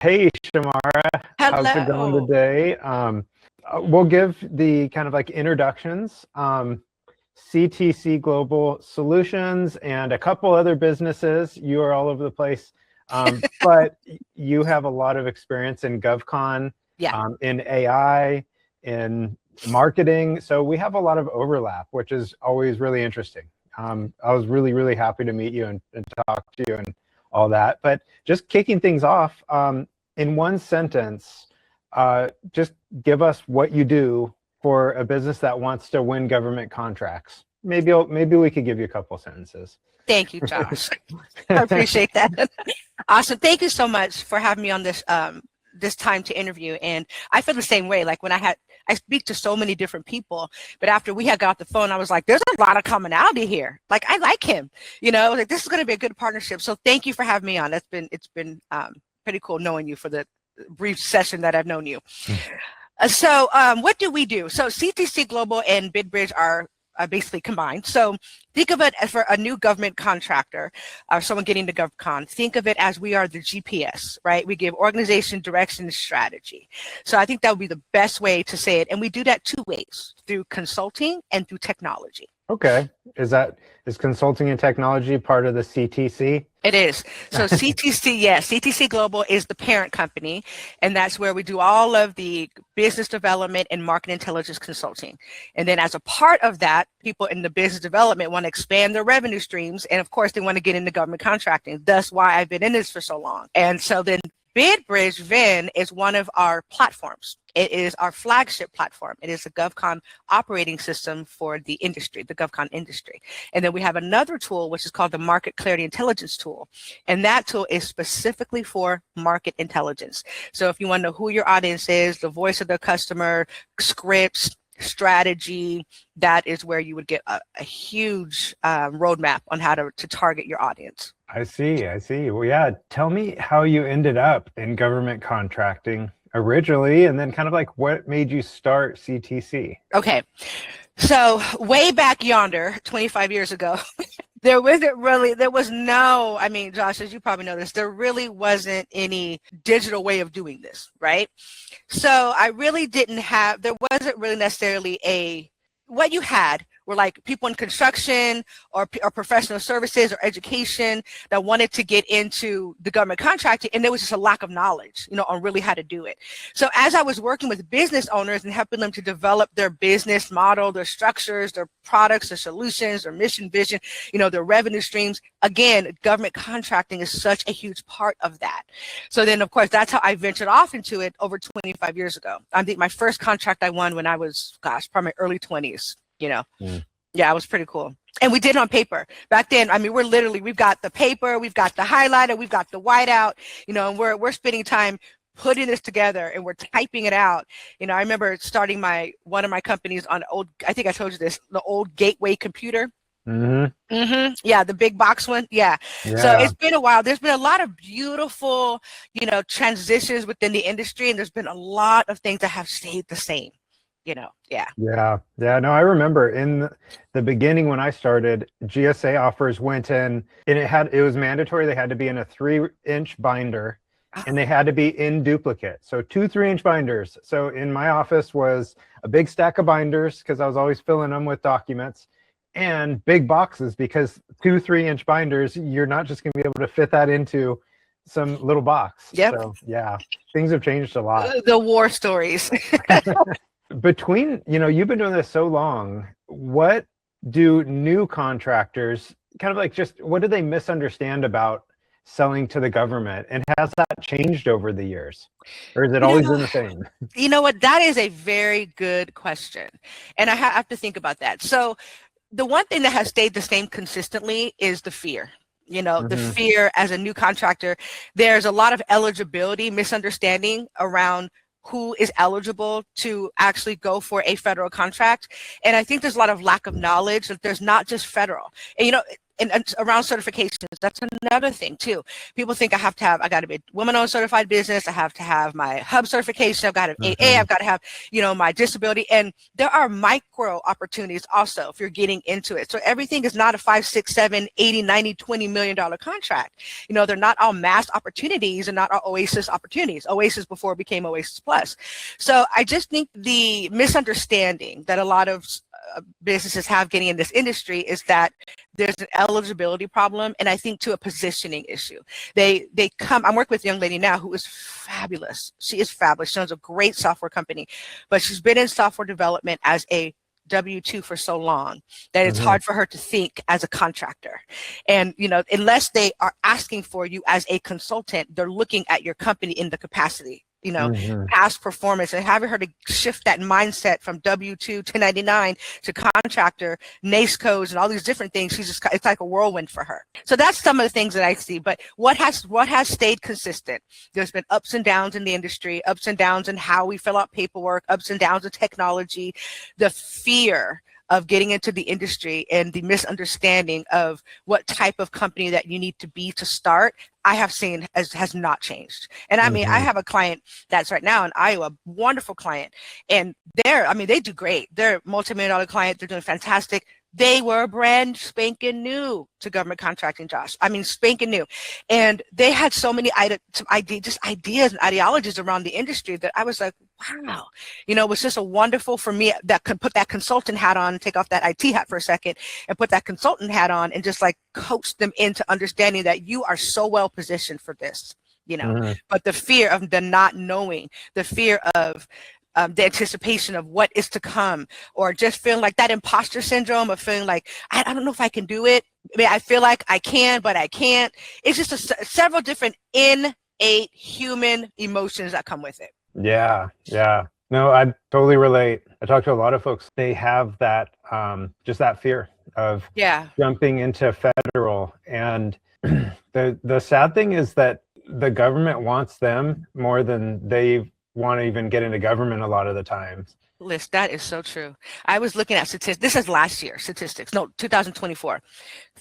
Hey, Shamara, how's it going Hello. today? We'll give the kind of like introductions. CTC Global Solutions and a couple other businesses. You are all over the place, but you have a lot of experience in GovCon, Yeah. in AI, in marketing. So we have a lot of overlap, which is always really interesting. I was really happy to meet you and talk to you and all that. But just kicking things off, in one sentence, just give us what you do for a business that wants to win government contracts. Maybe we could give you a couple sentences. Thank you, Josh. I appreciate that. Awesome. Thank you so much for having me on this time to interview. And I feel the same way. Like when I speak to so many different people, but after we had got off the phone, I was like, there's a lot of commonality here. Like I like him, like this is going to be a good partnership. So thank you for having me on. It's been pretty cool knowing you for the brief session that I've known you. So what do we do? So CTC Global and BidBridge are basically combined. So think of it as for a new government contractor or someone getting to GovCon, think of it as we are the GPS, right? We give organization, direction, and strategy. So I think that would be the best way to say it. And we do that two ways, through consulting and through technology. Okay. Is consulting and technology part of the CTC? It is. So CTC, yes, CTC Global is the parent company, and that's where we do all of the business development and market intelligence consulting. And then as a part of that, people in the business development want to expand their revenue streams, and of course they want to get into government contracting. That's why I've been in this for so long. And so then BidBridge then is one of our platforms. It is our flagship platform. It is the GovCon operating system for the industry, the GovCon industry. And then we have another tool, which is called the Market Clarity Intelligence tool. And that tool is specifically for market intelligence. So if you want to know who your audience is, the voice of the customer, scripts, strategy, that is where you would get a huge roadmap on how to target your audience. I see. Well, yeah, tell me how you ended up in government contracting originally, and then kind of like what made you start CTC? Okay, so way back yonder, 25 years ago, there was no, I mean, Josh, as you probably know this, there really wasn't any digital way of doing this, right? So I really there wasn't really necessarily what you had were like people in construction or professional services or education that wanted to get into the government contracting, and there was just a lack of knowledge, on really how to do it. So as I was working with business owners and helping them to develop their business model, their structures, their products, their solutions, their mission, vision, their revenue streams, again, government contracting is such a huge part of that. So then, of course, that's how I ventured off into it over 25 years ago. I think my first contract I won when I was, probably my early 20s. Yeah, it was pretty cool. And we did it on paper. Back then, I mean, we've got the paper, we've got the highlighter, we've got the whiteout, and we're spending time putting this together and we're typing it out. I remember starting one of my companies on I think I told you this, the old Gateway computer. Yeah, the big box one. Yeah. So it's been a while. There's been a lot of beautiful, transitions within the industry, and there's been a lot of things that have stayed the same. No, I remember in the beginning when I started, GSA offers went in, and it was mandatory. They had to be in a 3-inch binder, and they had to be in duplicate. So 2 3-inch binders. So in my office was a big stack of binders, because I was always filling them with documents, and big boxes, because 2 3-inch binders, you're not just going to be able to fit that into some little box. Yep. So yeah, things have changed a lot. The war stories. Between, you've been doing this so long, what do new contractors kind of like, just what do they misunderstand about selling to the government, and has that changed over the years, or is it always been the same? You know what, that is a very good question, and I have to think about that. So the one thing that has stayed the same consistently is the fear. The fear as a new contractor. There's a lot of eligibility misunderstanding around who is eligible to actually go for a federal contract. And I think there's a lot of lack of knowledge that there's not just federal. And and around certifications, that's another thing too. People think I got to be a woman-owned certified business. I have to have my hub certification. I've got to have AA. I've got to have, my disability. And there are micro opportunities also if you're getting into it. So everything is not a 5, 6, 7, 80, 90, $20 million contract. They're not all mass opportunities and not all Oasis opportunities. Oasis before it became Oasis Plus. So I just think the misunderstanding that a lot of businesses have getting in this industry is that there's an eligibility problem, and I think to a positioning issue. I'm working with a young lady now who is fabulous. She is fabulous. She owns a great software company, but she's been in software development as a W-2 for so long that it's hard for her to think as a contractor. And, unless they are asking for you as a consultant, they're looking at your company in the capacity, past performance, and having her to shift that mindset from W-2, 1099 to contractor, NACE codes, and all these different things. It's like a whirlwind for her. So that's some of the things that I see. But what has stayed consistent? There's been ups and downs in the industry, ups and downs in how we fill out paperwork, ups and downs in technology, the fear of getting into the industry and the misunderstanding of what type of company that you need to be to start, I have seen has not changed. And I mean, I have a client that's right now in Iowa, wonderful client. And they do great. They're a multi-million-dollar client. They're doing fantastic. They were brand spanking new to government contracting, Josh. I mean, spanking new. And they had so many ideas and ideologies around the industry that I was like, wow. It was just a wonderful for me that could put that consultant hat on, take off that IT hat for a second and put that consultant hat on and just like coach them into understanding that you are so well positioned for this, but the fear of the not knowing, the fear of the anticipation of what is to come, or just feeling like that imposter syndrome of feeling like, I don't know if I can do it. I mean, I feel like I can, but I can't. It's just several different innate human emotions that come with it. Yeah. No, I totally relate. I talk to a lot of folks. They have that, just that fear of jumping into federal. And the sad thing is that the government wants them more than they want to even get into government a lot of the times. Liz, that is so true. I was looking at statistics. This is last year statistics. No, 2024.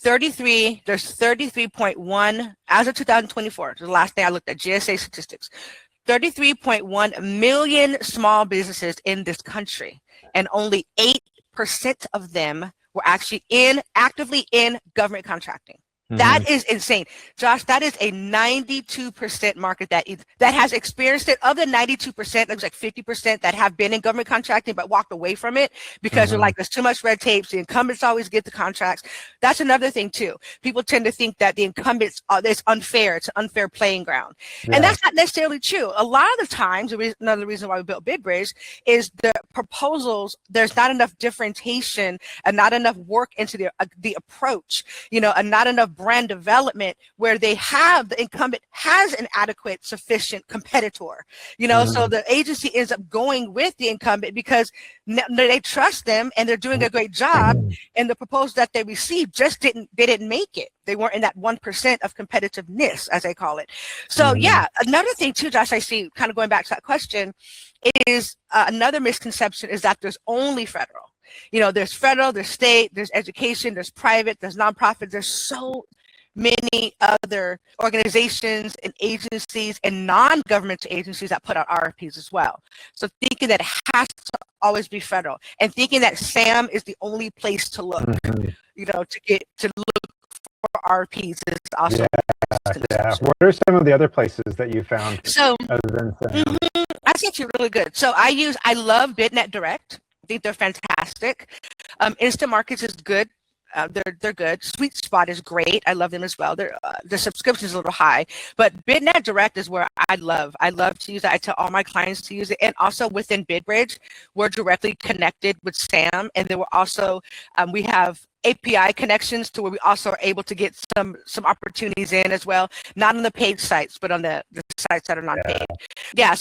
There's 33.1 as of 2024. The last day I looked at GSA statistics. 33.1 million small businesses in this country, and only 8% of them were actually actively in government contracting. That is insane. Josh, that is a 92% market that has experienced it. Of the 92%, there's like 50% that have been in government contracting but walked away from it because they're like, there's too much red tape. The incumbents always get the contracts. That's another thing too. People tend to think that the incumbents, it's unfair. It's an unfair playing ground. Yeah. And that's not necessarily true. A lot of the times, another reason why we built BidBridge is the proposals, there's not enough differentiation and not enough work into the approach, and not enough brand development where the incumbent has an adequate, sufficient competitor, so the agency ends up going with the incumbent because they trust them and they're doing a great job, and the proposal that they received just didn't make it. They weren't in that 1% of competitiveness, as I call it. So another thing too, Josh, I see kind of going back to that question is another misconception is that there's only federal. There's federal, there's state, there's education, there's private, there's nonprofit. There's so many other organizations and agencies and non-government agencies that put out RFPs as well. So thinking that it has to always be federal and thinking that SAM is the only place to look, to look for RFPs is also. Yeah. What are some of the other places that you found other than SAM? That's actually really good. So I love BidNet Direct. I think they're fantastic. Instant Markets is good. They're good. Sweet Spot is great. I love them as well. The subscription is a little high, but BidNet Direct is where I love to use it. I tell all my clients to use it. And also within BidBridge, we're directly connected with SAM. And there were also, we have API connections to where we also are able to get some opportunities in as well, not on the paid sites, but on the sites that are not paid.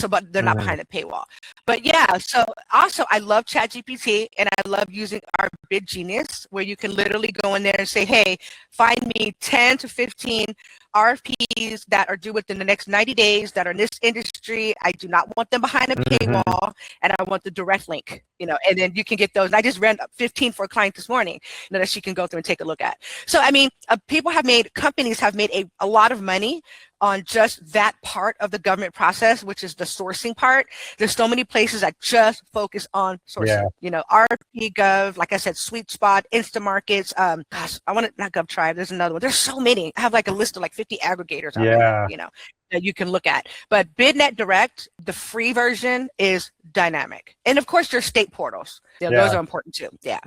But they're not behind the paywall. But so also I love ChatGPT and I love using our Bid Genius, where you can literally go in there and say, hey, find me 10 to 15 RFPs that are due within the next 90 days that are in this industry. I do not want them behind a paywall, and I want the direct link, and then you can get those. And I just ran up 15 for a client this morning, that she can go through and take a look at. So, I mean, companies have made a lot of money on just that part of the government process, which is the sourcing part. There's so many places that just focus on sourcing. RFP, Gov, like I said, Sweet Spot, Instamarkets. Not GovTribe. There's another one. There's so many. I have like a list of like 50 aggregators out there, that you can look at. But BidNet Direct, the free version, is dynamic. And of course, your state portals. Those are important too. Yeah.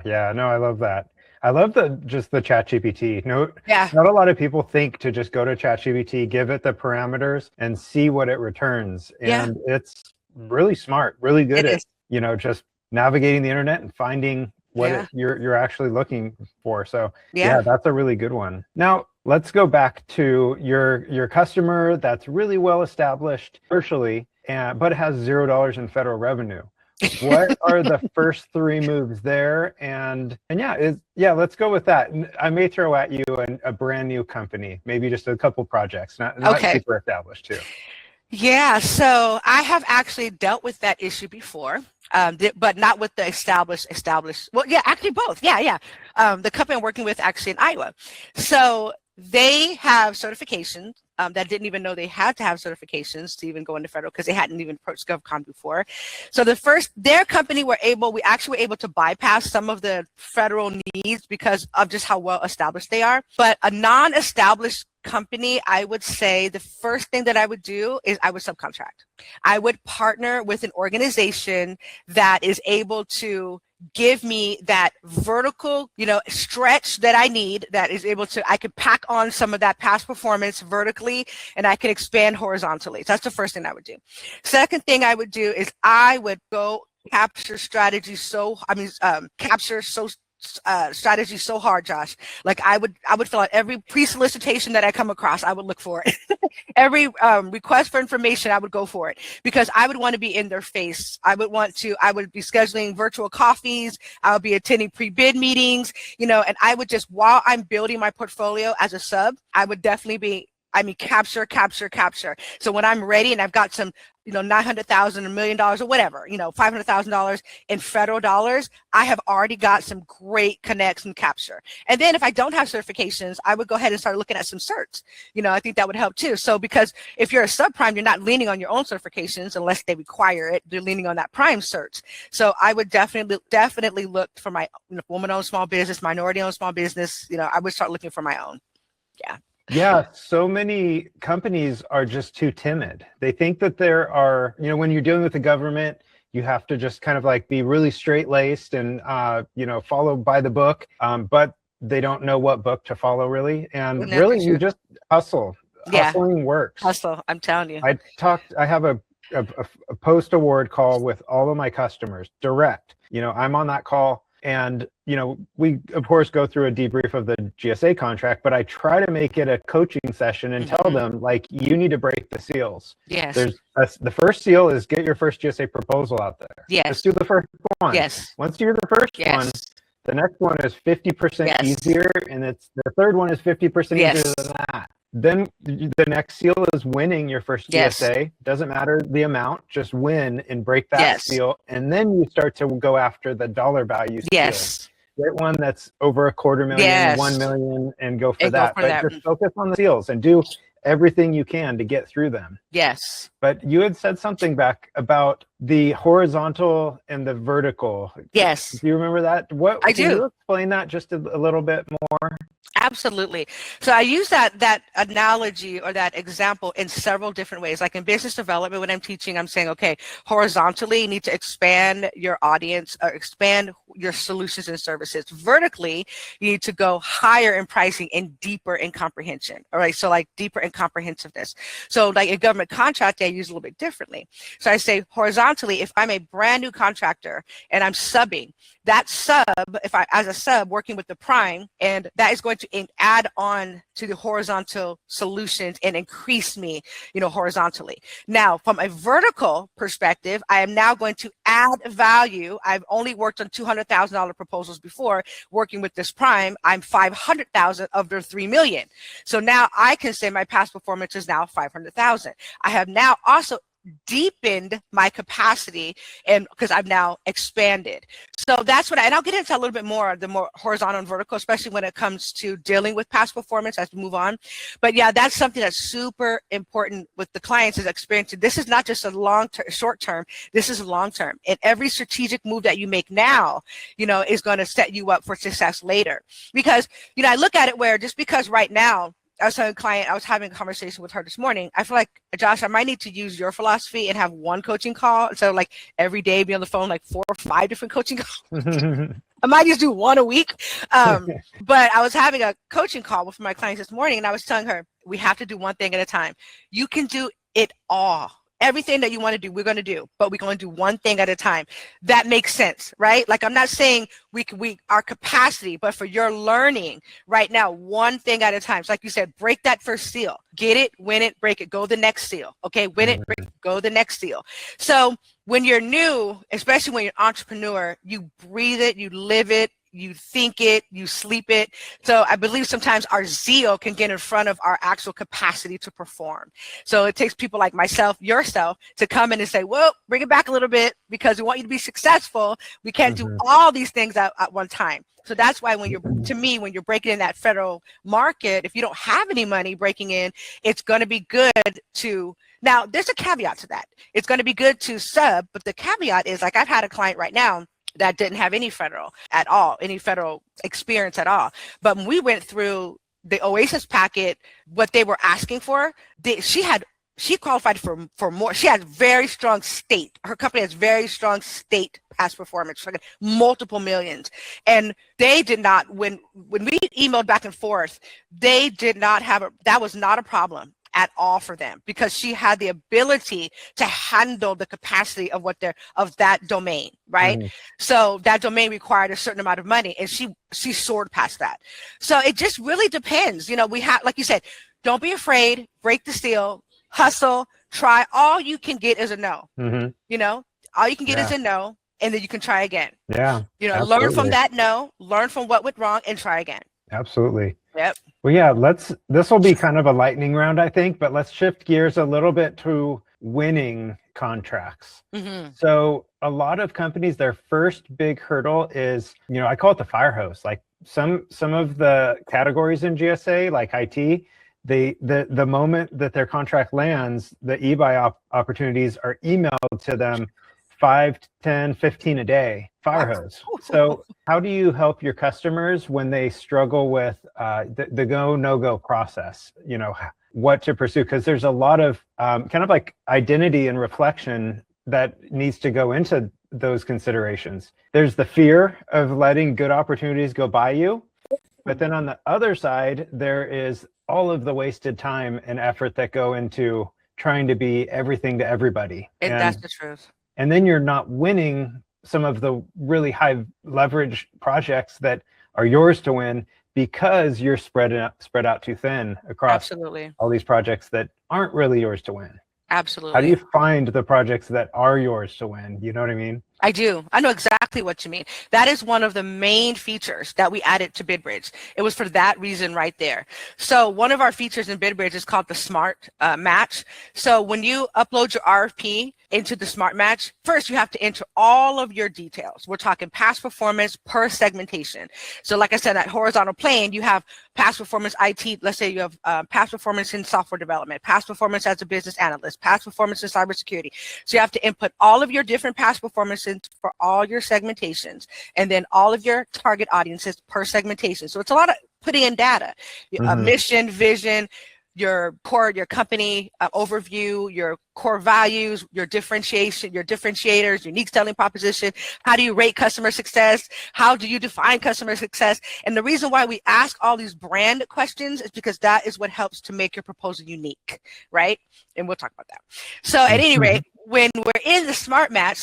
No, I love that. I love the ChatGPT. Not a lot of people think to just go to ChatGPT, give it the parameters, and see what it returns. And it's really smart, really good at just navigating the internet and finding what you're actually looking for. So that's a really good one. Now let's go back to your customer that's really well established commercially, but has $0 in federal revenue. What are the first 3 moves there? And let's go with that. I may throw at you a brand new company, maybe just a couple projects, not super established too. Yeah, so I have actually dealt with that issue before, but not with the established. Well, yeah, actually both. The company I'm working with actually in Iowa. So they have certifications that didn't even know they had to have certifications to even go into federal, because they hadn't even approached GovCon before. So their company we actually were able to bypass some of the federal needs because of just how well established they are. But a non-established company, I would say the first thing that I would do is I would subcontract. I would partner with an organization that is able to give me that vertical, stretch that I need, I could pack on some of that past performance vertically, and I could expand horizontally. So that's the first thing I would do. Second thing I would do is I would go capture strategy strategy so hard, Josh. Like I would fill out every pre-solicitation that I come across. I would look for it. Every request for information, I would go for it, because I would want to be in their face. I would be scheduling virtual coffees. I would be attending pre-bid meetings, and I would just, while I'm building my portfolio as a sub, I would definitely be, capture. So when I'm ready and I've got some, $900,000, $1 million or whatever, $500,000 in federal dollars, I have already got some great connects and capture. And then if I don't have certifications, I would go ahead and start looking at some certs. I think that would help too. So because if you're a subprime, you're not leaning on your own certifications unless they require it. You're leaning on that prime certs. So I would definitely look for my woman-owned small business, minority-owned small business. I would start looking for my own. Yeah. Yeah, so many companies are just too timid. They think that there are, when you're dealing with the government, you have to just kind of like be really straight-laced and, follow by the book, but they don't know what book to follow really. And really, you just hustle. Yeah. Hustling works. Hustle, I'm telling you. I have a post-award call with all of my customers, direct. I'm on that call. And, we, of course, go through a debrief of the GSA contract, but I try to make it a coaching session and tell them, like, you need to break the seals. Yes. The first seal is get your first GSA proposal out there. Yes. Let's do the first one. Yes. Once you do the first one, the next one is 50% easier, and the third one is 50% easier than that. Then the next seal is winning your first GSA. Doesn't matter the amount, just win and break that seal. And then you start to go after the dollar value seal. Yes. Get one that's over $250,000, 1 million, and go for that. But just focus on the seals and do everything you can to get through them. Yes. But you had said something back about the horizontal and the vertical. Yes. Do you remember that? I do. Can you explain that just a little bit more? Absolutely. So I use that analogy or that example in several different ways. Like in business development, when I'm teaching, I'm saying, okay, horizontally, you need to expand your audience or expand your solutions and services. Vertically, you need to go higher in pricing and deeper in comprehension. All right. So like deeper in comprehensiveness. So like in government contracting, I use a little bit differently. So I say horizontally, if I'm a brand new contractor and I'm subbing, that sub, as a sub working with the prime, and that is going to add on to the horizontal solutions and increase me, horizontally. Now, from a vertical perspective, I am now going to add value. I've only worked on $200,000 proposals before. Working with this prime, I'm 500,000 of their 3 million. So now I can say my past performance is now 500,000. I have now also deepened my capacity, and because I've now expanded. So that's and I'll get into a little bit more, the more horizontal and vertical, especially when it comes to dealing with past performance as we move on. But yeah, that's something that's super important with the clients is experiencing. This is not just a short term, this is long term. And every strategic move that you make now, is going to set you up for success later. Because, I look at it where just because right now, I was telling a client, I was having a conversation with her this morning. I feel like, Josh, I might need to use your philosophy and have one coaching call instead of like every day be on the phone, like 4 or 5 different coaching calls. I might just do one a week. But I was having a coaching call with my clients this morning, and I was telling her, we have to do one thing at a time. You can do it all. Everything that you want to do, we're going to do, but we're going to do one thing at a time. That makes sense, right? Like, I'm not saying our capacity, but for your learning right now, one thing at a time. So like you said, break that first seal, get it, win it, break it, go the next seal. Okay. Win it, break it, go the next seal. So when you're new, especially when you're an entrepreneur, you breathe it, you live it, you think it, you sleep it. So I believe sometimes our zeal can get in front of our actual capacity to perform. So it takes people like myself, yourself, to come in and say, well, bring it back a little bit because we want you to be successful. We can't do all these things at one time. So that's why when you're breaking in that federal market, if you don't have any money breaking in, it's going to be good to, now there's a caveat to that. It's going to be good to sub, but the caveat is, like, I've had a client right now that didn't have any federal at all, any federal experience at all. But when we went through the OASIS packet, what they were asking for, she qualified for more. She has very strong state. Her company has very strong state past performance, like multiple millions. And they did not, when we emailed back and forth, they did not have that was not a problem at all for them, because she had the ability to handle the capacity of that domain, right? So that domain required a certain amount of money, and she soared past that. So it just really depends. We have, like you said, don't be afraid, break the seal, hustle, try. All you can get is a no. All you can get is a no, and then you can try again. Yeah. Learn from that no, learn from what went wrong, and try again. Absolutely. Yep. Well, yeah, this will be kind of a lightning round, I think, but let's shift gears a little bit to winning contracts. So a lot of companies, their first big hurdle is, I call it the fire hose. Like some of the categories in GSA, like IT, the moment that their contract lands, the e-buy opportunities are emailed to them 5, 10, 15 a day, fire hose. So how do you help your customers when they struggle with the go, no-go process, what to pursue? Because there's a lot of kind of like identity and reflection that needs to go into those considerations. There's the fear of letting good opportunities go by you. But then on the other side, there is all of the wasted time and effort that go into trying to be everything to everybody. And that's the truth. And then you're not winning some of the really high leverage projects that are yours to win because you're spread out too thin across all these projects that aren't really yours to win. Absolutely. How do you find the projects that are yours to win? You know what I mean? I do. I know exactly what you mean. That is one of the main features that we added to BidBridge. It was for that reason right there. So one of our features in BidBridge is called the Smart Match. So when you upload your RFP into the Smart Match, first you have to enter all of your details. We're talking past performance per segmentation. So like I said, that horizontal plane, you have past performance IT. Let's say you have past performance in software development, past performance as a business analyst, past performance in cybersecurity. So you have to input all of your different past performances for all your segmentations, and then all of your target audiences per segmentation. So it's a lot of putting in data, mission, vision, your core, your company overview, your core values, your differentiation, your differentiators, unique selling proposition. How do you rate customer success? How do you define customer success? And the reason why we ask all these brand questions is because that is what helps to make your proposal unique, right? And we'll talk about that. So at any rate, when we're in the Smart Match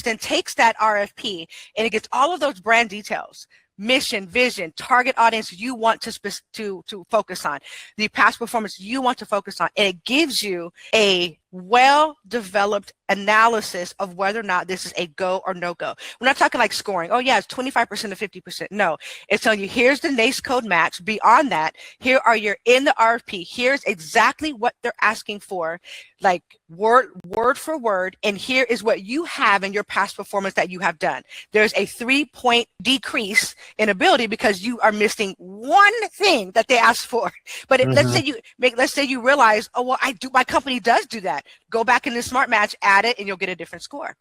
then takes that RFP and it gets all of those brand details, mission, vision, target audience you want to focus on, the past performance you want to focus on. And it gives you a well-developed analysis of whether or not this is a go or no go. We're not talking like scoring. Oh yeah, it's 25% to 50%. No, it's telling you here's the NACE code match. Beyond that, here are your in the RFP. Here's exactly what they're asking for, like word for word. And here is what you have in your past performance that you have done. There's a 3-point decrease in ability because you are missing one thing that they asked for. But let's say you realize, oh well, my company does do that. Go back in the smart match, add it, and you'll get a different score.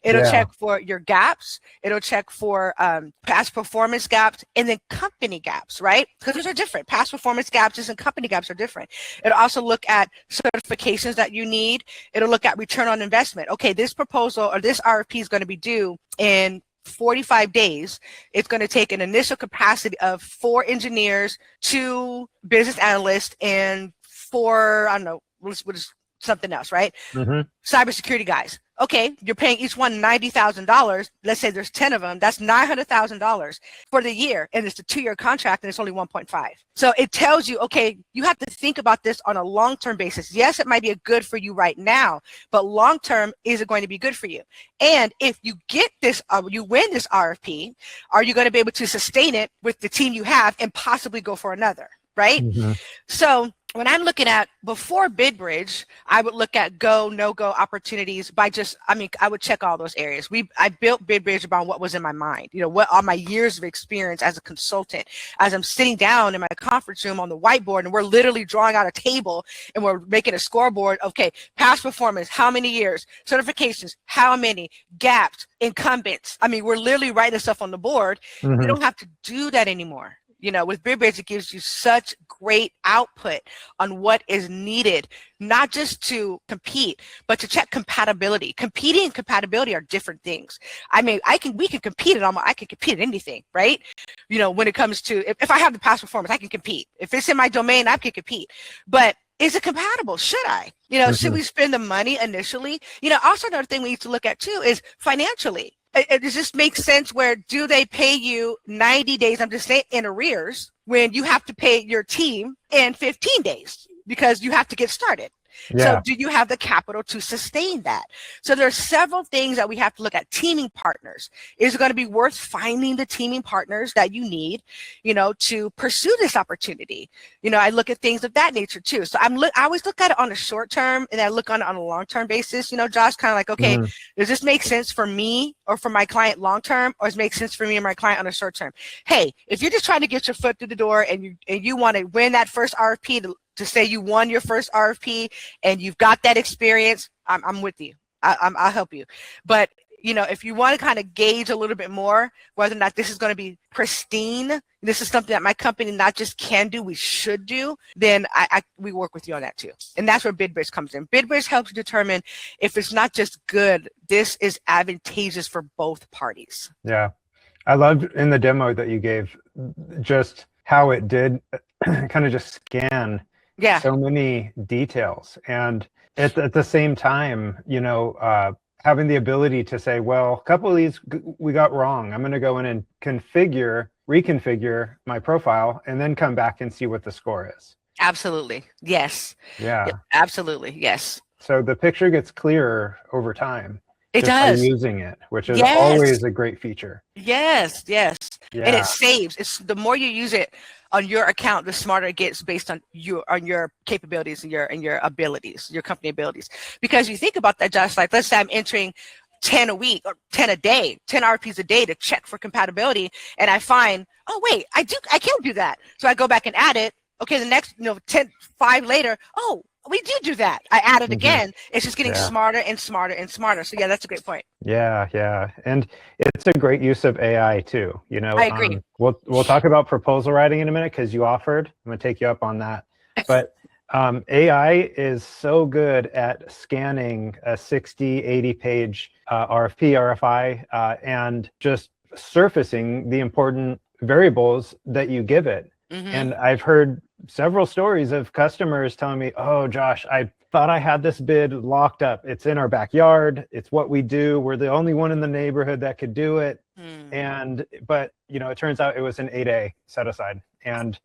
It'll check for your gaps. It'll check for past performance gaps and then company gaps, right? Because those are different. Past performance gaps and company gaps are different. It'll also look at certifications that you need. It'll look at return on investment. Okay, this proposal or this RFP is going to be due in 45 days. It's going to take an initial capacity of 4 engineers, 2 business analysts, and 4, I don't know, what is something else, right? Cybersecurity guys. Okay, you're paying each one $90,000. Let's say there's 10 of them. That's $900,000 for the year, and it's a 2-year contract, and it's only 1.5. So it tells you, okay, you have to think about this on a long-term basis. Yes, it might be good for you right now, but long-term, is it going to be good for you? And if you get this, you win this RFP, are you going to be able to sustain it with the team you have and possibly go for another, right? So when I'm looking at before BidBridge, I would look at go, no-go opportunities by I would check all those areas. I built BidBridge about what was in my mind, what are my years of experience as a consultant, as I'm sitting down in my conference room on the whiteboard and we're literally drawing out a table and we're making a scoreboard. Okay, past performance, how many years, certifications, how many, gaps, incumbents. We're literally writing stuff on the board. You don't have to do that anymore. With BidBridge, it gives you such great output on what is needed, not just to compete, but to check compatibility. Competing and compatibility are different things. We can compete I can compete at anything, right? When it comes to, if I have the past performance, I can compete. If it's in my domain, I can compete. But is it compatible? Should I? Should we spend the money initially? Also another thing we need to look at too is financially. Does this make sense where do they pay you 90 days, I'm just saying, in arrears when you have to pay your team in 15 days because you have to get started? So do you have the capital to sustain that? So there are several things that we have to look at. Teaming partners. Is it going to be worth finding the teaming partners that you need, to pursue this opportunity? I look at things of that nature too. So I always look at it on a short term and I look on it on a long term basis. Josh, kind of like, okay, does this make sense for me or for my client long term, or does it make sense for me and my client on a short term? Hey, if you're just trying to get your foot through the door and you want to win that first RFP to say you won your first RFP and you've got that experience, I'm with you. I'll help you. But, if you want to kind of gauge a little bit more whether or not this is going to be pristine, this is something that my company not just can do, we should do, then we work with you on that too. And that's where BidBridge comes in. BidBridge helps you determine if it's not just good, this is advantageous for both parties. Yeah. I loved in the demo that you gave just how it did kind of just scan so many details, and at the same time, having the ability to say, well, a couple of these we got wrong. I'm going to go in and reconfigure my profile, and then come back and see what the score is. Absolutely, yes. Yeah, yep, absolutely, yes. So the picture gets clearer over time. It does. By using it, which is always a great feature. Yes. Yeah. And it saves. It's the more you use it on your account, the smarter it gets based on your capabilities and your abilities, your company abilities. Because you think about that, Josh, like let's say I'm entering 10 a week or 10 a day, 10 RFPs a day to check for compatibility, and I find, oh wait, I can't do that. So I go back and add it. Okay, the next 5 later, oh, we do that. I add it again. It's just getting smarter and smarter and smarter. So that's a great point. Yeah. And it's a great use of AI too. I agree. We'll talk about proposal writing in a minute because you offered. I'm going to take you up on that. But AI is so good at scanning a 60, 80 page RFP, RFI, and just surfacing the important variables that you give it. And I've heard several stories of customers telling me, oh, Josh, I thought I had this bid locked up. It's in our backyard. It's what we do. We're the only one in the neighborhood that could do it. But it turns out it was an 8A set aside. And,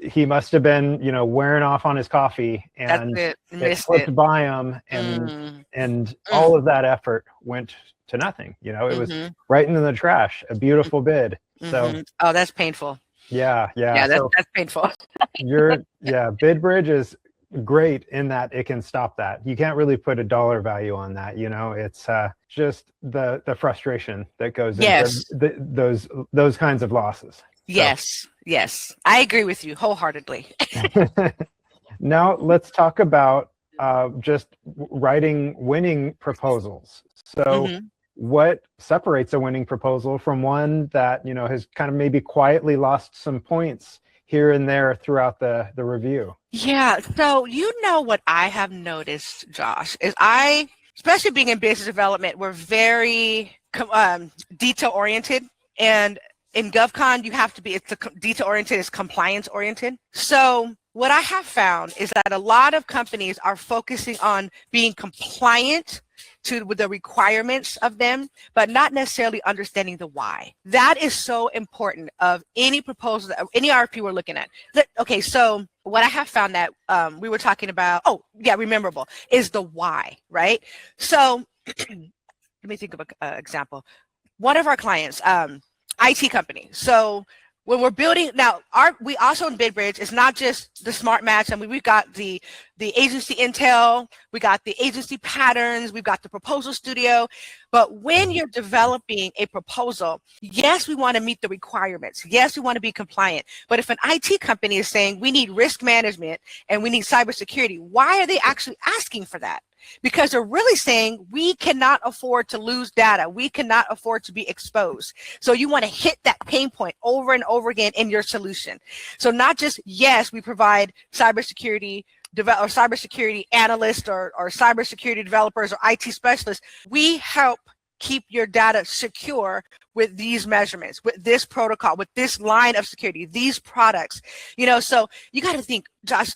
he must have been, wearing off on his coffee, and it slipped by him, and all of that effort went to nothing. It was right into the trash, a beautiful bid. So, oh, that's painful. Yeah. That's painful. BidBridge is great in that it can stop that. You can't really put a dollar value on that. It's just the frustration that goes into those kinds of losses. Yes, I agree with you wholeheartedly. Now let's talk about just writing winning proposals. So what separates a winning proposal from one that has kind of maybe quietly lost some points here and there throughout the review? Yeah, so what I have noticed, Josh, is especially being in business development, we're very detail oriented, and in GovCon, you have to be, it's detail oriented, it's compliance oriented. So what I have found is that a lot of companies are focusing on being compliant with the requirements of them, but not necessarily understanding the why. That is so important of any proposal, any RFP we're looking at. Okay, so what I have found that we were talking about, rememberable, is the why, right? So let me think of an example. One of our clients, IT company. So when we're building now, we also in BidBridge, it's not just the smart match. I mean, we've got the agency intel, we got the agency patterns, we've got the proposal studio. But when you're developing a proposal, yes, we want to meet the requirements. Yes, we want to be compliant. But if an IT company is saying we need risk management and we need cybersecurity, why are they actually asking for that? Because they're really saying we cannot afford to lose data. We cannot afford to be exposed. So you want to hit that pain point over and over again in your solution. So not just, yes, we provide cybersecurity or cybersecurity analysts or cybersecurity developers or IT specialists. We help keep your data secure with these measurements, with this protocol, with this line of security, these products. So you got to think, Josh,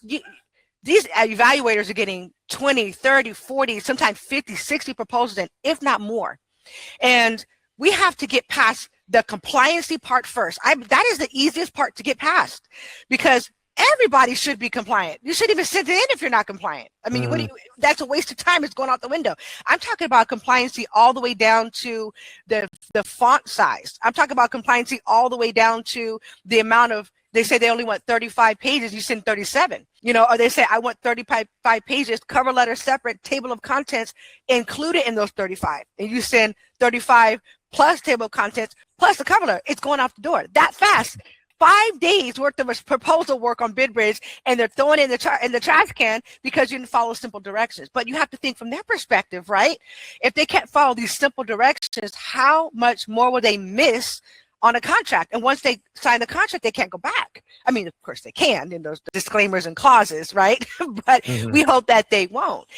these evaluators are getting 20, 30, 40, sometimes 50, 60 proposals in, if not more. And we have to get past the compliancy part first. That is the easiest part to get past, because everybody should be compliant. You shouldn't even send it in if you're not compliant. I mean, that's a waste of time. It's going out the window. I'm talking about compliancy all the way down to the font size. I'm talking about compliancy all the way down to the amount of, they say they only want 35 pages, you send 37, or they say I want 35 pages, cover letter separate, table of contents included in those 35. And you send 35 plus table of contents plus the cover letter. It's going off the door that fast. 5 days worth of proposal work on BidBridge, and they're throwing it in the trash can because you didn't follow simple directions. But you have to think from their perspective, right? If they can't follow these simple directions, how much more will they miss on a contract? And once they sign the contract, they can't go back. I mean, of course they can in those disclaimers and clauses, right? But we hope that they won't.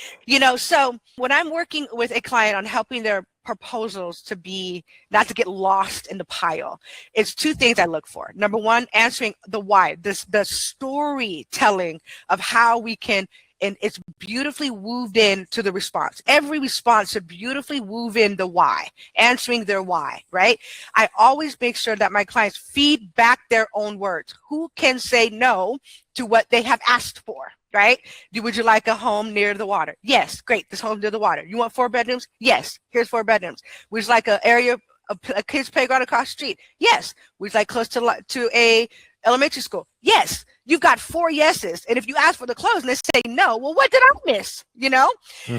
So when I'm working with a client on helping their proposals to be, not to get lost in the pile, it's two things I look for. Number one, answering the why, the storytelling of how we can, and it's beautifully woven into the response. Every response should beautifully weave in the why, answering their why, right? I always make sure that my clients feed back their own words. Who can say no to what they have asked for, right? Would you like a home near the water? Yes, great, this home near the water. You want 4 bedrooms? Yes, here's 4 bedrooms. Would you like an area, a kid's playground across the street? Yes. Would you like close to a elementary school? Yes. You've got 4 yeses. And if you ask for the close and they say no, well, what did I miss?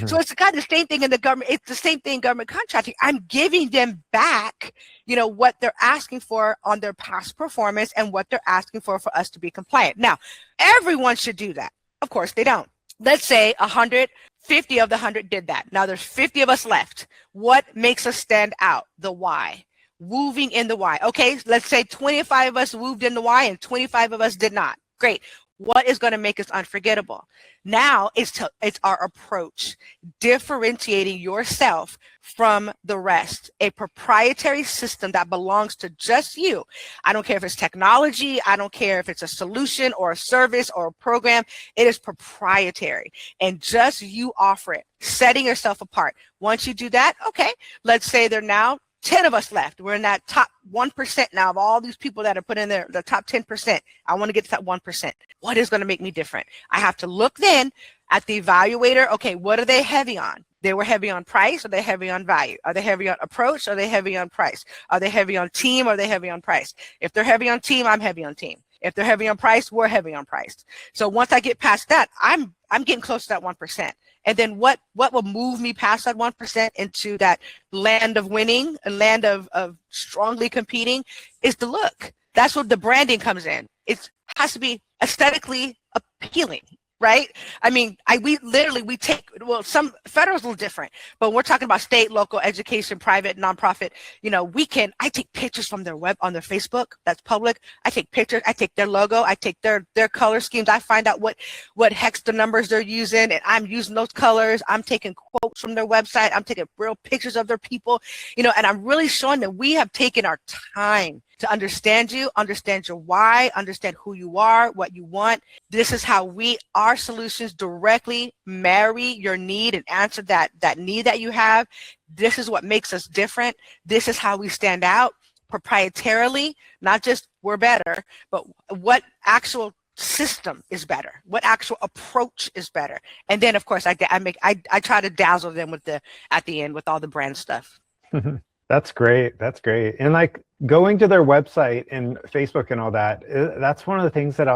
So it's kind of the same thing in the government. It's the same thing in government contracting. I'm giving them back, what they're asking for on their past performance and what they're asking for us to be compliant. Now, everyone should do that. Of course they don't. Let's say 150 of the 100 did that. Now there's 50 of us left. What makes us stand out? The why. Weaving in the why. Okay, let's say 25 of us moved in the why and 25 of us did not. Great. What is going to make us unforgettable? Now it's our approach, differentiating yourself from the rest, a proprietary system that belongs to just you. I don't care if it's technology. I don't care if it's a solution or a service or a program. It is proprietary and just you offer it, setting yourself apart. Once you do that, okay, let's say there are now 10 of us left. We're in that top 1% now of all these people that are put in there, the top 10%. I want to get to that 1%. What is going to make me different? I have to look then at the evaluator. Okay, what are they heavy on? They were heavy on price. Are they heavy on value? Are they heavy on approach? Are they heavy on price? Are they heavy on team? Are they heavy on price? If they're heavy on team, I'm heavy on team. If they're heavy on price, we're heavy on price. So once I get past that, I'm getting close to that 1%. And then what will move me past that 1% into that land of winning, a land of strongly competing, is the look. That's what the branding comes in. It has to be aesthetically appealing, right? I mean, we take, well, some federal is a little different, but we're talking about state, local, education, private, nonprofit. You know, I take pictures from their web on their Facebook, that's public. I take pictures, I take their logo, I take their color schemes. I find out what hex the numbers they're using, and I'm using those colors. I'm taking quotes from their website. I'm taking real pictures of their people, you know, and I'm really showing that we have taken our time to understand you, understand your why, understand who you are, what you want. This is how our solutions directly marry your need and answer that need that you have. This is what makes us different. This is how we stand out proprietarily, not just we're better, but what actual system is better, what actual approach is better. And then of course I try to dazzle them at the end with all the brand stuff. That's great. That's great. And like going to their website and Facebook and all that, that's one of the things that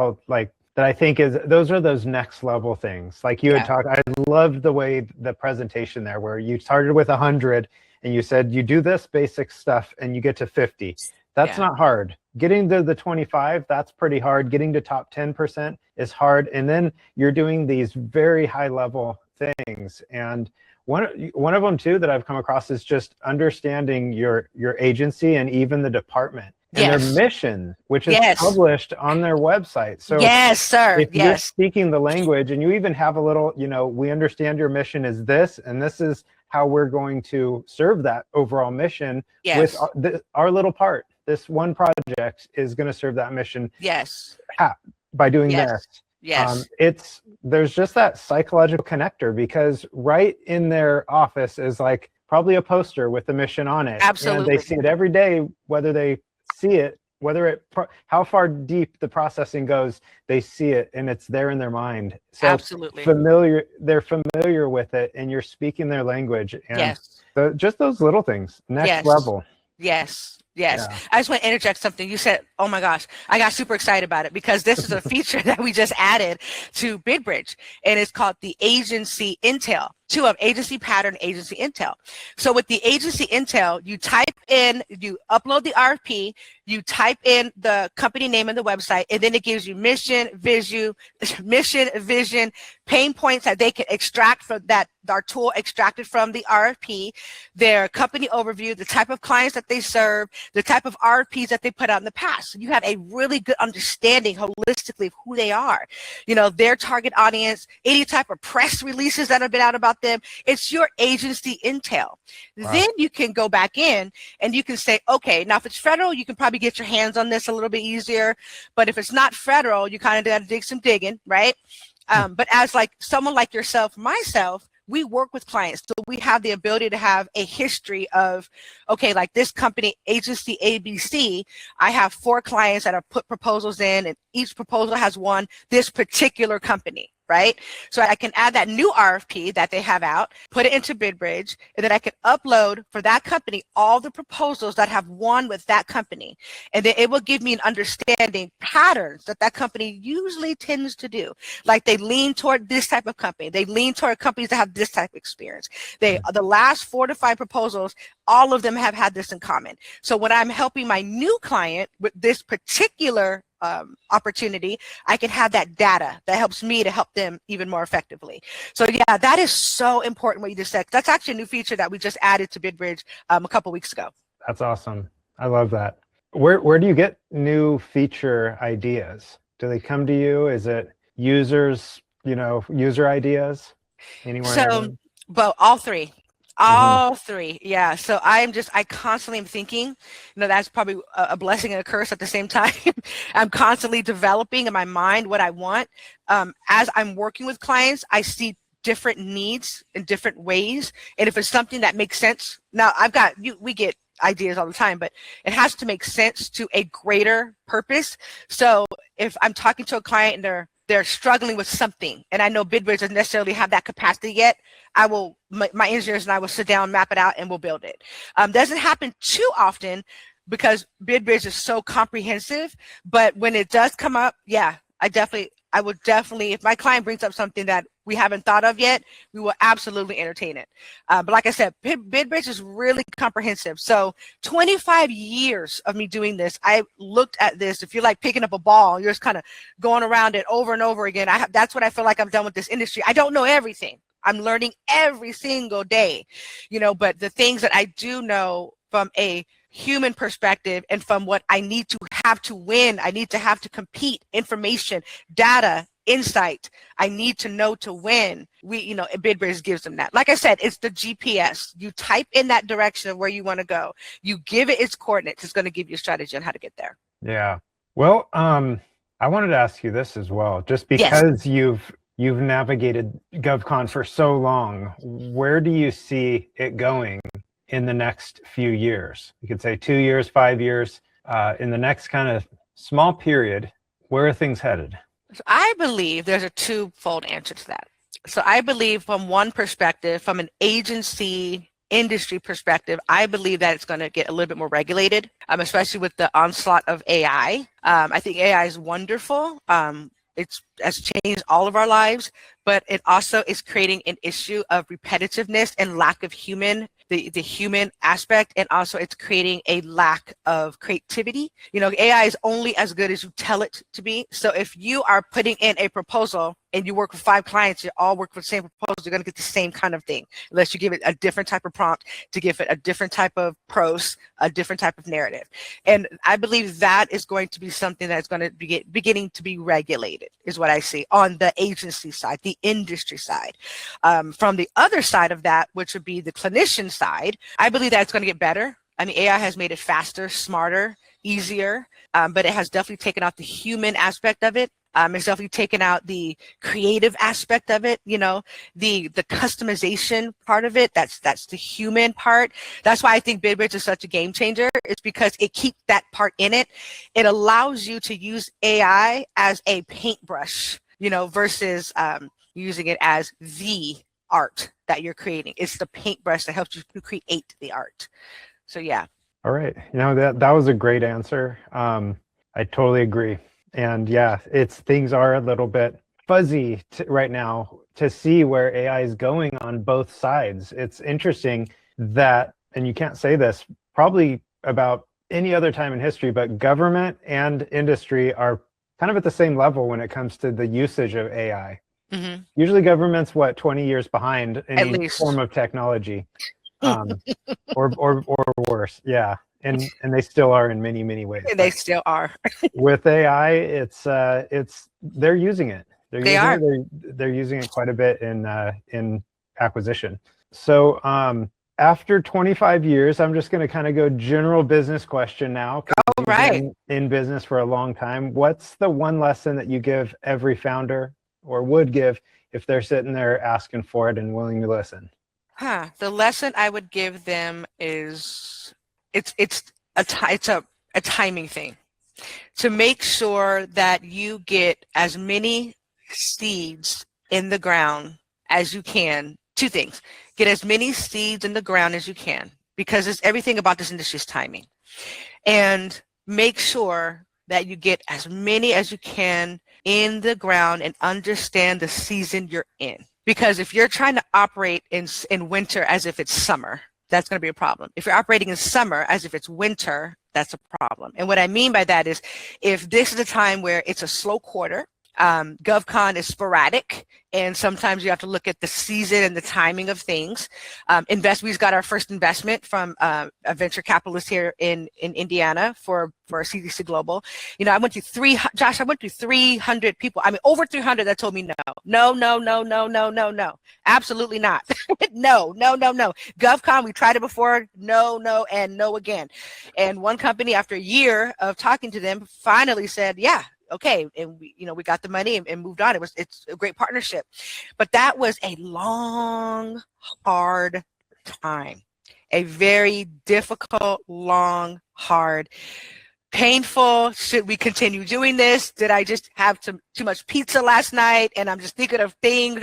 that I think is, those are those next level things. Like you had talked, I loved the way the presentation there, where you started with 100 and you said, you do this basic stuff and you get to 50. That's not hard. Getting to the 25, that's pretty hard. Getting to top 10% is hard. And then you're doing these very high level things. And one of them too that I've come across is just understanding your agency and even the department and their mission, which is published on their website. So yes, sir. If you're speaking the language and you even have a little, you know, we understand your mission is this, and this is how we're going to serve that overall mission with our little part. This one project is going to serve that mission. By doing this. There's just that psychological connector, because right in their office is like probably a poster with the mission on it. Absolutely. And they see it every day, whether they see it, how far deep the processing goes, they see it and it's there in their mind. So absolutely. They're familiar with it, and you're speaking their language. And just those little things, next level. Yes. I just want to interject something. You said, oh my gosh, I got super excited about it because this is a feature that we just added to BidBridge, and it's called the agency intel. Two of agency pattern, agency intel. So with the agency intel, you upload the RFP, you type in the company name and the website, and then it gives you mission, vision, pain points that they can extract from that, our tool extracted from the RFP, their company overview, the type of clients that they serve, the type of RFPs that they put out in the past. So you have a really good understanding holistically of who they are, you know, their target audience, any type of press releases that have been out about them. It's your agency intel. Wow. Then you can go back in and you can say, okay, now if it's federal, you can probably get your hands on this a little bit easier. But if it's not federal, you kind of got to dig some digging, right? But as like someone like yourself, myself, we work with clients. So we have the ability to have a history of, okay, like this company, agency ABC, I have 4 clients that have put proposals in, and each proposal has won this particular company, right? So I can add that new RFP that they have out, put it into BidBridge, and then I can upload for that company all the proposals that have won with that company. And then it will give me an understanding patterns that company usually tends to do. Like they lean toward this type of company. They lean toward companies that have this type of experience. The last 4 to 5 proposals, all of them have had this in common. So when I'm helping my new client with this particular opportunity, I can have that data that helps me to help them even more effectively. So yeah, that is so important what you just said. That's actually a new feature that we just added to BidBridge a couple weeks ago. That's awesome. I love that. Where do you get new feature ideas? Do they come to you? Is it users, user ideas? Anywhere in So, between? but all three. Mhm. All three, yeah. So I constantly am thinking, that's probably a blessing and a curse at the same time. I'm constantly developing in my mind what I want. As I'm working with clients, I see different needs in different ways. And if it's something that makes sense, now we get ideas all the time, but it has to make sense to a greater purpose. So if I'm talking to a client and they're struggling with something, and I know BidBridge doesn't necessarily have that capacity yet, my engineers and I will sit down, map it out, and we'll build it. Doesn't happen too often because BidBridge is so comprehensive, but when it does come up, yeah, I would definitely, if my client brings up something that we haven't thought of yet, we will absolutely entertain it. But like I said, BidBridge is really comprehensive. So 25 years of me doing this, I looked at this. If you're like picking up a ball, you're just kind of going around it over and over again. That's what I feel like I've done with this industry. I don't know everything. I'm learning every single day, but the things that I do know from a human perspective and from what I need to have to win, I need to have to compete, information, data, insight, I need to know to win. BidBridge gives them that. Like I said, it's the GPS. You type in that direction of where you want to go. You give it its coordinates. It's going to give you a strategy on how to get there. Yeah. Well, I wanted to ask you this as well, just Yes. because you've navigated GovCon for so long, where do you see it going in the next few years? You could say 2 years, 5 years, in the next kind of small period, where are things headed? So I believe there's a twofold answer to that. So I believe from one perspective, from an agency industry perspective, I believe that it's going to get a little bit more regulated, especially with the onslaught of AI. I think AI is wonderful. It has changed all of our lives, but it also is creating an issue of repetitiveness and lack of the human aspect, and also it's creating a lack of creativity. AI is only as good as you tell it to be. So if you are putting in a proposal and you work with 5 clients, you all work with the same proposal, you're going to get the same kind of thing, unless you give it a different type of prompt to give it a different type of prose, a different type of narrative. And I believe that is going to be something that's going to be beginning to be regulated, is what I see on the agency side, the industry side. From the other side of that, which would be the clinician side, I believe that it's going to get better. I mean, AI has made it faster, smarter, easier, but it has definitely taken out the human aspect of it. It's definitely taken out the creative aspect of it, the customization part of it. That's the human part. That's why I think BidBridge is such a game changer. It's because it keeps that part in it. It allows you to use AI as a paintbrush, versus using it as the art that you're creating. It's the paintbrush that helps you to create the art. So yeah. All right. That was a great answer. I totally agree. And yeah, things are a little bit fuzzy right now to see where AI is going on both sides. It's interesting that, and you can't say this probably about any other time in history, but government and industry are kind of at the same level when it comes to the usage of AI. Mm-hmm. Usually government's 20 years behind any least. form of technology, or worse. Yeah. And they still are in many, many ways. They still are. With AI, they're using it. They're using it quite a bit in acquisition. So after 25 years, I'm just going to kind of go general business question now. Oh, right. You've been in business for a long time. What's the one lesson that you give every founder, or would give, if they're sitting there asking for it and willing to listen? The lesson I would give them is it's a timing thing. To make sure that you get as many seeds in the ground as you can. 2 things. Get as many seeds in the ground as you can, because everything about this industry is timing. And make sure that you get as many as you can in the ground and understand the season you're in. Because if you're trying to operate in winter as if it's summer, that's going to be a problem. If you're operating in summer as if it's winter, that's a problem. And what I mean by that is, if this is a time where it's a slow quarter, GovCon is sporadic, and sometimes you have to look at the season and the timing of things. We got our first investment from a venture capitalist here in Indiana for CTC Global. You know, I went through 300 people. I mean, over 300 that told me no. Absolutely not. No. GovCon, we tried it before. No, and no again. And one company, after a year of talking to them, finally said, yeah, okay. And we got the money and moved on. It's a great partnership, but that was a long, hard time, a very difficult, long, hard, painful. Should we continue doing this? Did I just have too much pizza last night and I'm just thinking of things?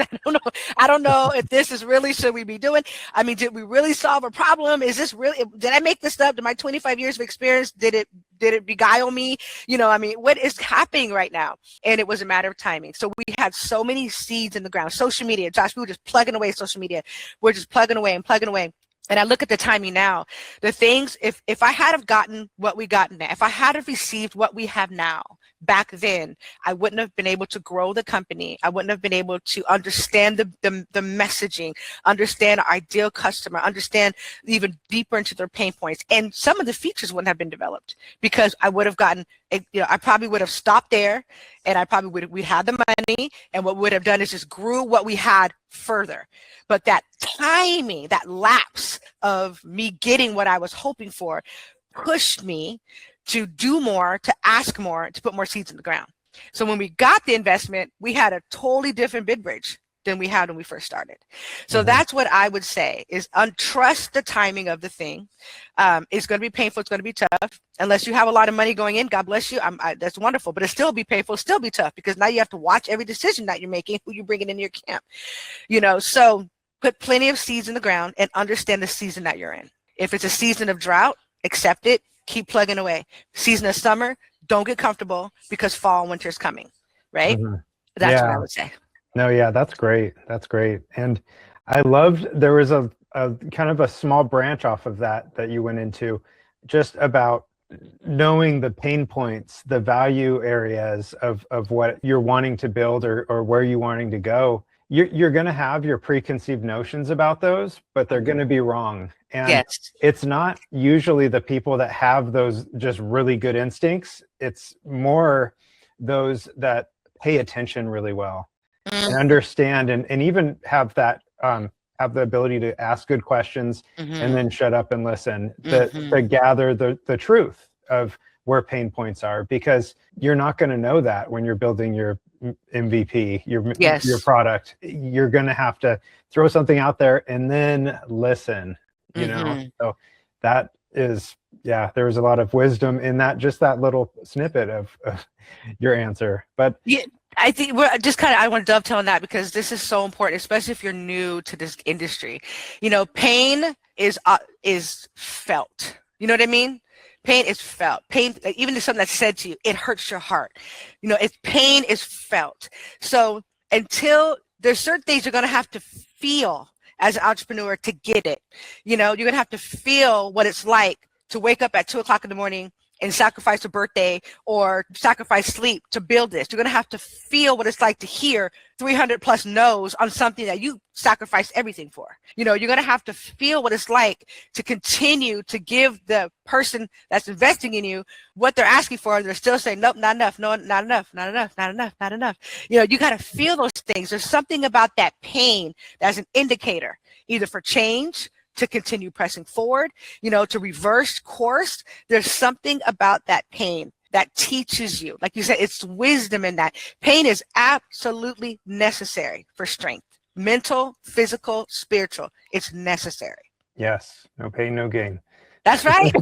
I don't know if this is really, should we be doing? I mean, did we really solve a problem? Is this really, did I make this up? Did my 25 years of experience, did it beguile me? I mean, what is happening right now? And it was a matter of timing. So we had so many seeds in the ground. Social media, Josh, we were just plugging away social media. We're just plugging away and plugging away. And I look at the timing now, the things, if I had have gotten what we got now, if I had have received what we have now back then, I wouldn't have been able to grow the company. I wouldn't have been able to understand the messaging, understand our ideal customer, understand even deeper into their pain points. And some of the features wouldn't have been developed because I would have gotten, I probably would have stopped there, and I probably we'd had the money, and what we would have done is just grew what we had further. But that timing, that lapse of me getting what I was hoping for pushed me to do more, to ask more, to put more seeds in the ground. So when we got the investment, we had a totally different bid bridge than we had when we first started. So that's what I would say is untrust the timing of the thing. It's going to be painful. It's going to be tough. Unless you have a lot of money going in, God bless you. That's wonderful, but it'll still be painful, still be tough, because now you have to watch every decision that you're making, who you're bringing into your camp. So put plenty of seeds in the ground and understand the season that you're in. If it's a season of drought, accept it, keep plugging away. Season of summer, don't get comfortable because fall and winter is coming, right? That's what I would say. No, yeah, that's great. That's great. And I loved, there was a kind of a small branch off of that you went into, just about knowing the pain points, the value areas of what you're wanting to build or where you're wanting to go. You're going to have your preconceived notions about those, but they're going to be wrong. And it's not usually the people that have those just really good instincts. It's more those that pay attention really well and understand and even have that have the ability to ask good questions and then shut up and listen to gather the truth of where pain points are, because you're not going to know that when you're building your MVP, your product. You're going to have to throw something out there and then listen, so that is, there was a lot of wisdom in that, just that little snippet of your answer. But I think we're just I want to dovetail on that because this is so important, especially if you're new to this industry. Pain is felt. You know what I mean? Pain is felt. Pain, even if something that's said to you, it hurts your heart. Pain is felt. So until there's certain things you're going to have to feel as an entrepreneur to get it. You're going to have to feel what it's like to wake up at 2:00 in the morning and sacrifice a birthday or sacrifice sleep to build this. You're going to have to feel what it's like to hear 300 plus no's on something that you sacrificed everything for. You're going to have to feel what it's like to continue to give the person that's investing in you what they're asking for. They're still saying, nope, not enough. No, not enough, not enough, not enough, not enough. You got to feel those things. There's something about that pain that's an indicator, either for change, to continue pressing forward, to reverse course. There's something about that pain that teaches you. Like you said, it's wisdom in that. Pain is absolutely necessary for strength. Mental, physical, spiritual. It's necessary. Yes. No pain, no gain. That's right.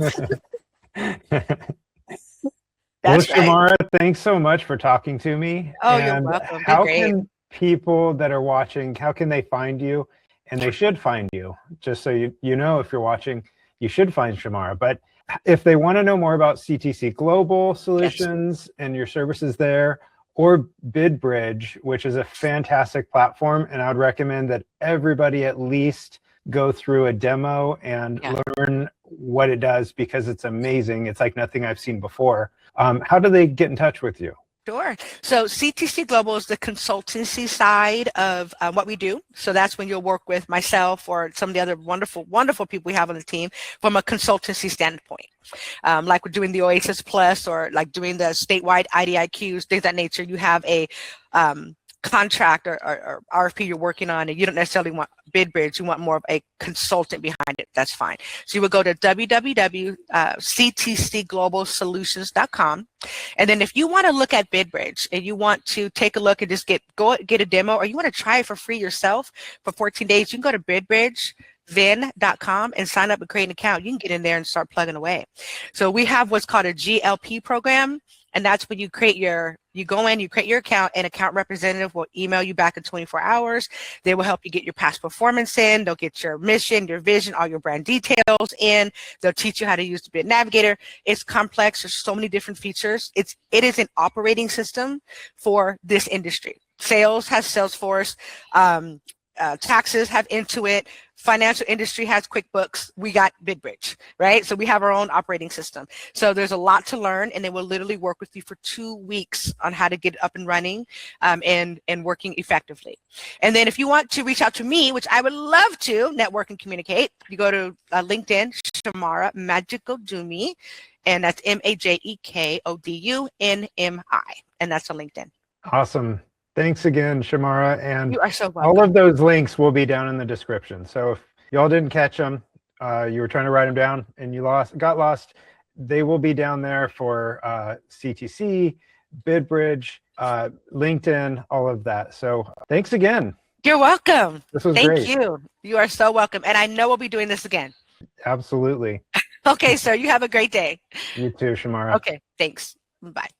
Shamara, thanks so much for talking to me. Oh, you're welcome. How can people that are watching, how can they find you? And they should find you, just so if you're watching, you should find Shamara. But if they want to know more about CTC Global Solutions and your services there, or BidBridge, which is a fantastic platform, and I would recommend that everybody at least go through a demo and learn what it does, because it's amazing. It's like nothing I've seen before. How do they get in touch with you? Sure. So CTC Global is the consultancy side of what we do. So that's when you'll work with myself or some of the other wonderful, wonderful people we have on the team from a consultancy standpoint. Like we're doing the Oasis Plus or like doing the statewide IDIQs, things of that nature. You have a contract or RFP you're working on, and you don't necessarily want BidBridge, you want more of a consultant behind it, that's fine. So you would go to www.ctcglobalsolutions.com. And then if you want to look at BidBridge and you want to take a look and just get a demo, or you want to try it for free yourself for 14 days, you can go to bidbridgevin.com and sign up and create an account. You can get in there and start plugging away. So we have what's called a GLP program. And that's when you create your account, and account representative will email you back in 24 hours. They will help you get your past performance in. They'll get your mission, your vision, all your brand details in. They'll teach you how to use the Bid Navigator. It's complex. There's so many different features. It is an operating system for this industry. Sales has Salesforce. Taxes have Intuit. Financial industry has QuickBooks. We got BidBridge, right? So we have our own operating system. So there's a lot to learn, and they will literally work with you for 2 weeks on how to get up and running and working effectively. And then if you want to reach out to me, which I would love to network and communicate, you go to LinkedIn, Shamara Majekodunmi, and that's Majekodunmi, and that's on LinkedIn. Awesome. Thanks again, Shamara. And you are so welcome. All of those links will be down in the description. So if y'all didn't catch them, you were trying to write them down and you got lost, they will be down there for CTC, BidBridge, LinkedIn, all of that. So thanks again. You're welcome. This was great. Thank you. You are so welcome. And I know we'll be doing this again. Absolutely. Okay, sir. You have a great day. You too, Shamara. Okay, thanks. Bye.